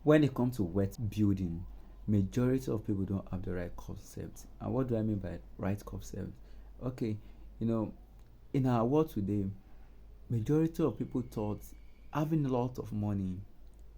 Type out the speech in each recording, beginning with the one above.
When it comes to wealth building, majority of people don't have the right concept. And what do I mean by right concept? Okay, you know, in our world today, majority of people thought having a lot of money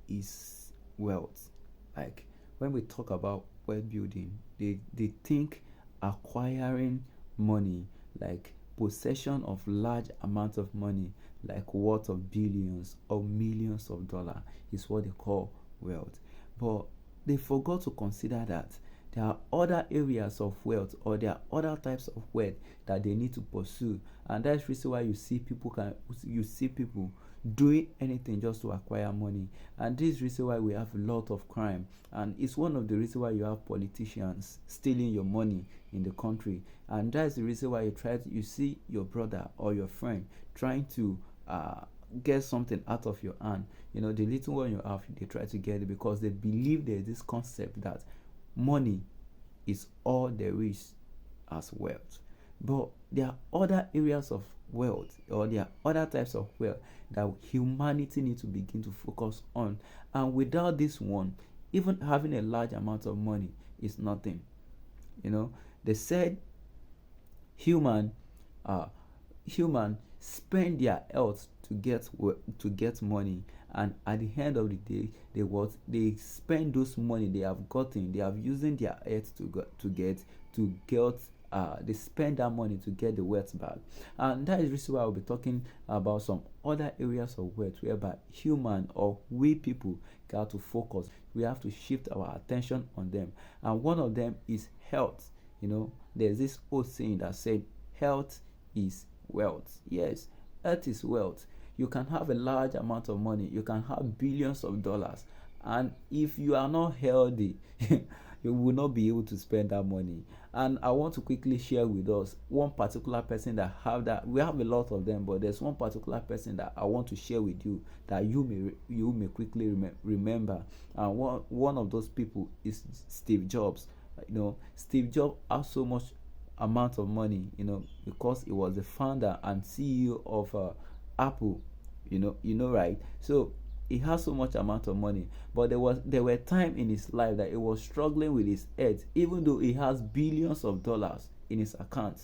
is wealth. Like when we talk about wealth building, they think acquiring money, like possession of large amounts of money, like worth of billions or millions of dollars, is what they call wealth. But they forgot to consider that there are other areas of wealth, or there are other types of wealth that they need to pursue, and that's the reason why you see people doing anything just to acquire money. And this is the reason why we have a lot of crime, and it's one of the reasons why you have politicians stealing your money in the country. And that's the reason why you see your brother or your friend trying to get something out of your hand. The little one you have, they try to get it because they believe there's this concept that money is all there is as wealth. But there are other areas of wealth, or there are other types of wealth that humanity needs to begin to focus on. And without this one, even having a large amount of money is nothing. They said human uh human spend their health to get money, and at the end of the day, they spend those money they have gotten, they have using their health to get they spend that money to get the wealth back. And that is the reason why I'll be talking about some other areas of wealth whereby human, or we people, got to focus. We have to shift our attention on them, and one of them is health. There's this old saying that said health is wealth. Yes, health is wealth. You can have a large amount of money, you can have billions of dollars, and if you are not healthy, you will not be able to spend that money. And I want to quickly share with us one particular person that have that. We have a lot of them, but there's one particular person that I want to share with you that you may quickly remember. And one of those people is Steve Jobs. Steve Jobs has so much amount of money, because he was the founder and CEO of Apple. Right? So he has so much amount of money, but there were time in his life that he was struggling with his health, even though he has billions of dollars in his account.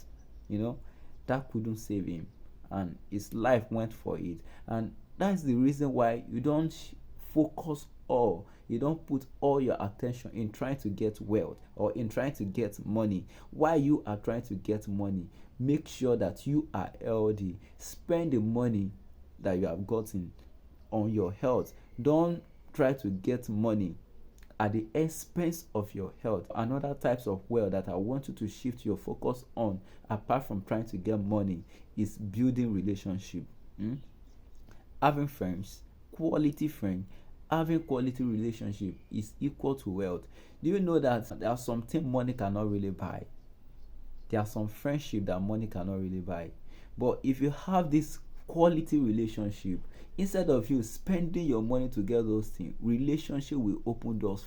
you know that couldn't save him, and his life went for it. And that's the reason why focus all you don't put all your attention in trying to get wealth or in trying to get money. While you are trying to get money, make sure that you are healthy. Spend the money that you have gotten on your health. Don't try to get money at the expense of your health. Another types of wealth that I want you to shift your focus on, apart from trying to get money, is building relationship. Having friends, quality friend, having quality relationship is equal to wealth. Do you know that there are something money cannot really buy? There are some friendship that money cannot really buy. But if you have this quality relationship, instead of you spending your money to get those things, relationship will open those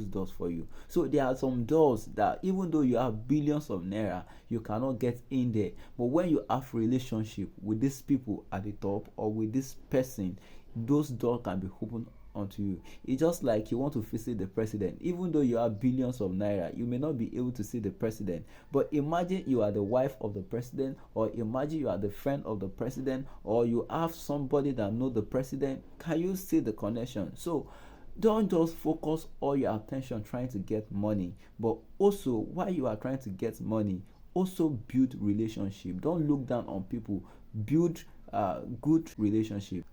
doors for you. So there are some doors that even though you have billions of naira, you cannot get in there. But when you have relationship with these people at the top, or with this person, those doors can be opened onto you. It's just like you want to visit the president. Even though you have billions of naira, you may not be able to see the president. But imagine you are the wife of the president, or imagine you are the friend of the president, or you have somebody that know the president. Can you see the connection? So don't just focus all your attention trying to get money, but also while you are trying to get money, also build relationship. Don't look down on people. Build good relationship.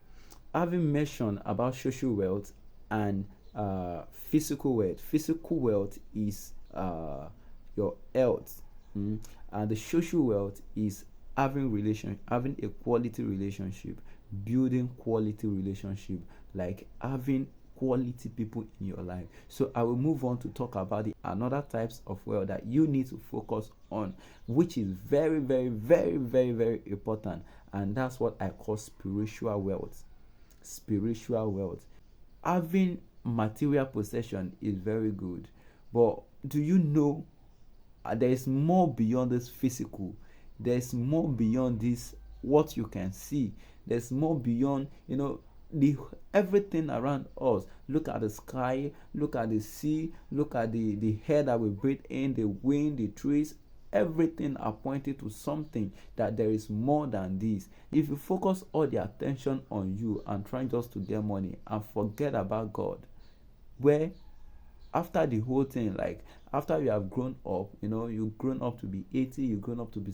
Having mentioned about social wealth and physical wealth. Physical wealth is your health, and the social wealth is having a quality relationship, building quality relationship, like having quality people in your life. So I will move on to talk about the another types of wealth that you need to focus on, which is very, very, very, very, very important, and that's what I call spiritual wealth. Spiritual wealth. Having material possession is very good, but do you know there is more beyond this physical? There's more beyond this what you can see. There's more beyond. the everything around us. Look at the sky, look at the sea, look at the air that we breathe in, the wind, the trees. Everything are pointing to something, that there is more than this. If you focus all the attention on you and trying just to get money and forget about God, where after the whole thing, like after you have grown up, you've grown up to be 80, you've grown up to be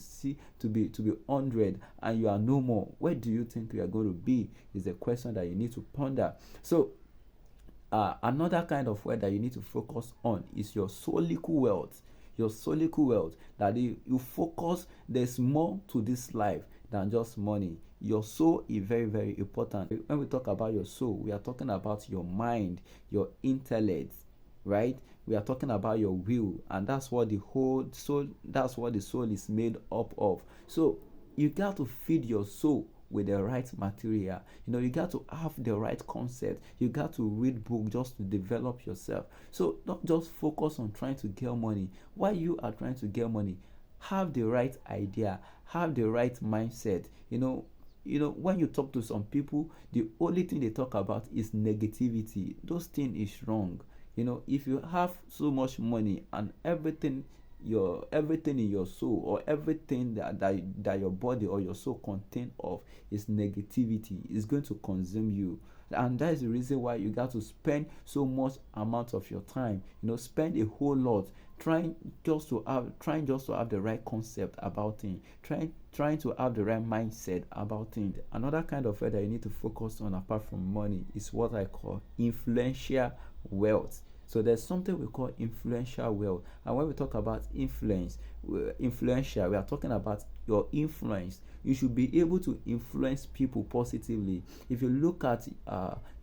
to be 100, and you are no more, where do you think you are going to be? Is a question that you need to ponder. So another kind of wealth that you need to focus on is your solical wealth. Your solical wealth, that you focus, there's more to this life than just money. Your soul is very, very important. When we talk about your soul, we are talking about your mind, your intellect, right? We are talking about your will, and that's what the whole soul, that's what the soul is made up of. So you got to feed your soul with the right material. You got to have the right concept. You got to read book just to develop yourself. So don't just focus on trying to get money. While you are trying to get money, have the right idea, have the right mindset. When you talk to some people, the only thing they talk about is negativity. Those things is wrong. If you have so much money and everything in your soul, or everything that your body or your soul contain of is negativity, is going to consume you. And that is the reason why you got to spend so much amount of your time, spend a whole lot trying just to have the right concept about things, trying to have the right mindset about things. Another kind of wealth that you need to focus on apart from money is what I call influential wealth. So there's something we call influential wealth. And when we talk about influential, we are talking about your influence. You should be able to influence people positively. If you look at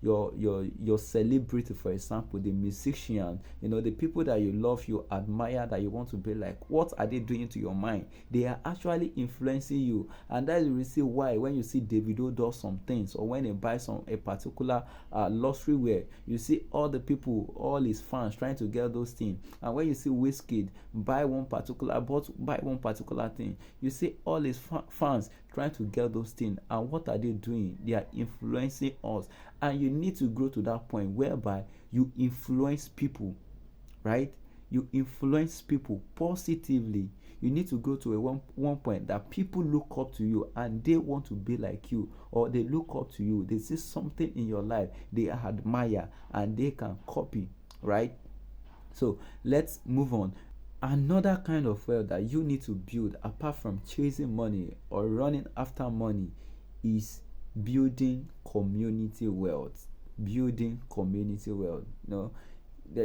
your celebrity, for example, the musician, the people that you love, you admire, that you want to be like, what are they doing to your mind? They are actually influencing you. And that is the reason why when you see Davido does some things, or when he buys a particular luxury wear, you see all the people, all his fans trying to get those things. And when you see Wizkid buy one particular thing, you see all his fans trying to get those things. And what are they doing? They are influencing us. And you need to grow to that point whereby you influence people, right? You influence people positively. You need to go to one point that people look up to you and they want to be like you, or they look up to you, they see something in your life they admire and they can copy, right? So let's move on. Another kind of wealth that you need to build apart from chasing money or running after money is building community wealth. Building community wealth.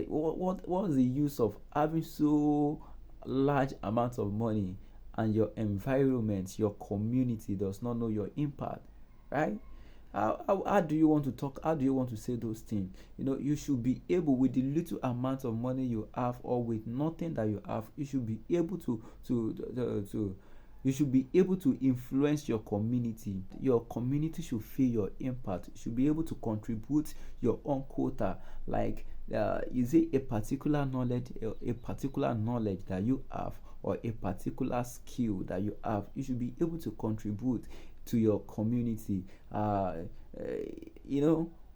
What's the use of having so large amounts of money and your environment, your community does not know your impact, right? How do you want to talk? How do you want to say those things? You should be able, with the little amount of money you have, or with nothing that you have, you should be able to you should be able to influence your community. Your community should feel your impact. You should be able to contribute your own quota. Like, is it a particular knowledge that you have, or a particular skill that you have? You should be able to contribute to your community.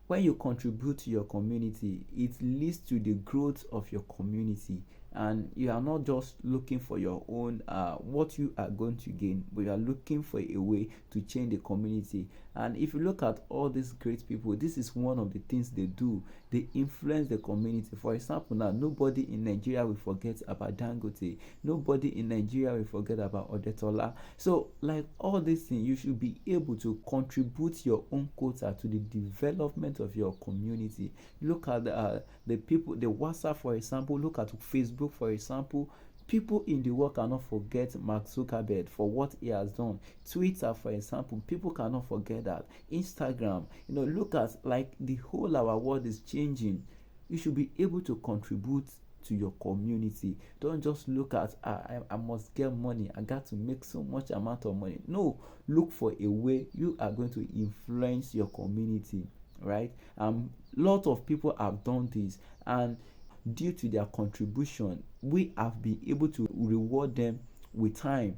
When you contribute to your community, it leads to the growth of your community, and you are not just looking for your own what you are going to gain, but you are looking for a way to change the community. And if you look at all these great people, this is one of the things they do. They influence the community. For example, now nobody in Nigeria will forget about Dangote. Nobody in Nigeria will forget about Odetola. So like all these things, you should be able to contribute your own quota to the development of your community. Look at the people, the WhatsApp, for example. Look at Facebook, for example. People in the world cannot forget Mark Zuckerberg for what he has done. Twitter, for example, people cannot forget that. Instagram, look at, like, the whole our world is changing. You should be able to contribute to your community. Don't just look at I must get money, I got to make so much amount of money. No, look for a way you are going to influence your community, right? Lot of people have done this, and due to their contribution, we have been able to reward them with time.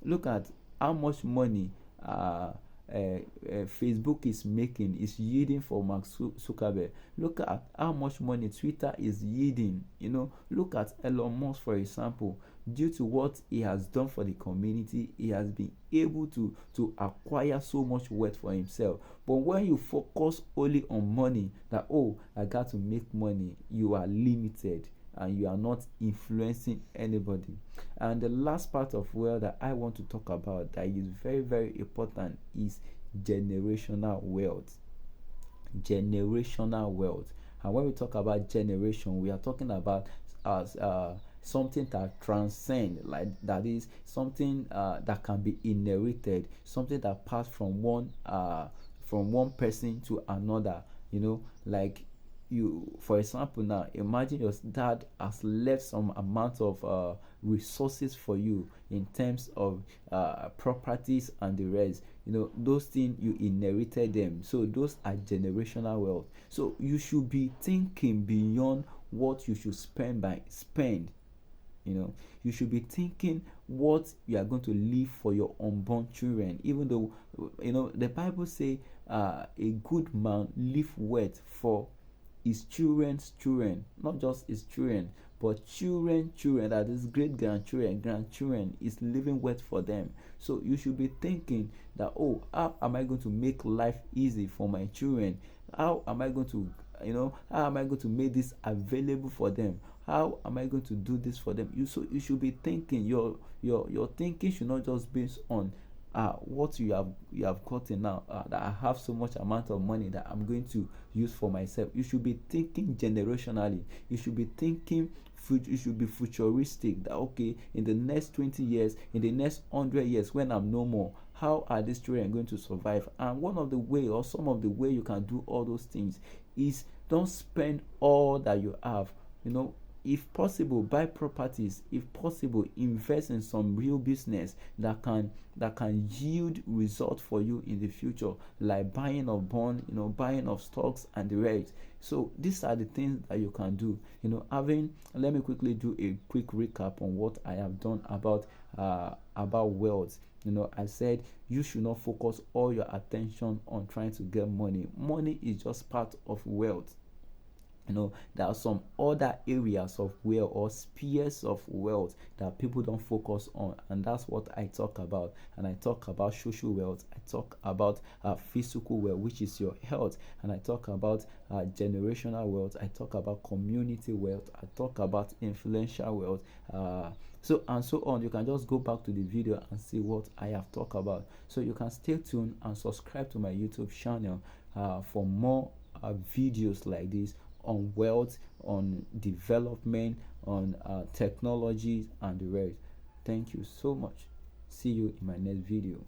Look at how much money Facebook is making is yielding for Mark Zuckerberg. Look at how much money Twitter is yielding. Look at Elon Musk, for example. Due to what he has done for the community, he has been able to acquire so much wealth for himself. But when you focus only on money, that I got to make money, you are limited and you are not influencing anybody. And the last part of wealth that I want to talk about that is very, very important is generational wealth. Generational wealth. And when we talk about generation, we are talking about as something that transcend, like that is something that can be inherited, something that passed from one person to another. Like you, for example, now imagine your dad has left some amount of resources for you in terms of properties and the rest. Those things you inherited them, so those are generational wealth. So you should be thinking beyond what you should spend. You should be thinking what you are going to leave for your unborn children. Even though the Bible say a good man leave wealth for his children's children, not just his children, but children, that is great grandchildren is leaving wealth for them. So you should be thinking that, how am I going to make life easy for my children? How am I going to make this available for them? How am I going to do this for them? You should be thinking. Your thinking should not just based on what you have gotten now, that I have so much amount of money that I'm going to use for myself. You should be thinking generationally. You should be thinking you should be futuristic, that in the next 20 years, in the next 100 years, when I'm no more, how are these children going to survive? And one of the way, or some of the way you can do all those things, is don't spend all that you have. If possible, buy properties. If possible, invest in some real business that can yield results for you in the future, like buying of bond, buying of stocks and the rest. So these are the things that you can do. Let me quickly do a quick recap on what I have done about wealth. I said you should not focus all your attention on trying to get money. Money is just part of wealth. There are some other areas of wealth or spheres of wealth that people don't focus on, and that's what I talk about. And I talk about social wealth, I talk about physical wealth, which is your health, and I talk about generational wealth, I talk about community wealth, I talk about influential wealth, so and so on. You can just go back to the video and see what I have talked about. So you can stay tuned and subscribe to my YouTube channel for more videos like this on wealth, on development, on technology and the rest. Thank you so much. See you in my next video.